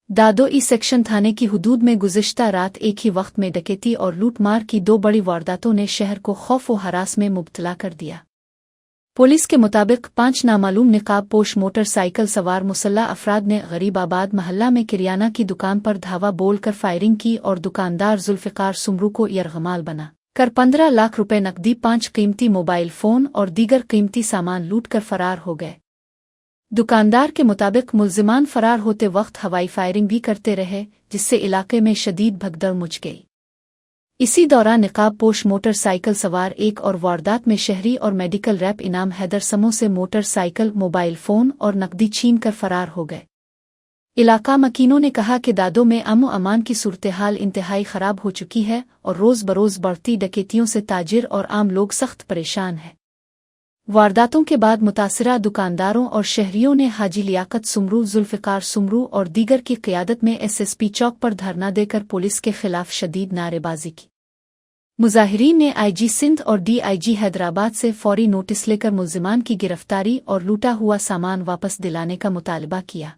दादोई section थाने की हुदूद में गुज़िश्ता रात एक ही वक्त में डकैती और लूटमार की 2 बड़ी वारदातों ने शहर को खौफ व हरास में मुब्तला कर दिया। पुलिस के मुताबिक 5 नामालूम निकाब पोश मोटरसाइकिल सवार मुसल्ला अफराद ने गरीबाबाद महल्ला में किरियाना की दुकान पर धावा बोलकर फायरिंग की और दुकानदार जुल्फ़िकार सुमरू को यरगमाल बना कर 15 लाख रुपए नकदी, 5 कीमती मोबाइल फ़ोन और दीगर कीमती सामान लूट कर फरार हो गए। दुकानदार के मुताबिक मुल्जिमान फरार होते वक्त हवाई फायरिंग भी करते रहे, जिससे इलाके में शदीद भगदड़ मच गई। इसी दौरान निकाब पोश मोटरसाइकिल सवार एक और वारदात में शहरी और मेडिकल रैप इनाम हैदर समो से मोटरसाइकिल, मोबाइल फ़ोन और नकदी छीन कर फरार हो गए। इलाका मकीनों ने कहा कि दादो में अमन अमान की सूरत-ए-हाल इंतहाई ख़राब हो चुकी है और रोज़ बरोज़ बढ़ती डकैतियों से ताजिर और आम लोग सख्त परेशान हैं। वारदातों के बाद मुतासिरा दुकानदारों और शहरियों ने हाजी लियाकत सुमरू, जुल्फ़िकार सुमरू और दीगर की क़ियादत में SSP चौक पर धरना देकर पुलिस के खिलाफ शदीद नारेबाजी की। मुजाहिरीन ने IG सिंध और DIG हैदराबाद से फौरी नोटिस लेकर मुल्जिमान की गिरफ्तारी और लूटा हुआ सामान वापस दिलाने का मुतालबा किया।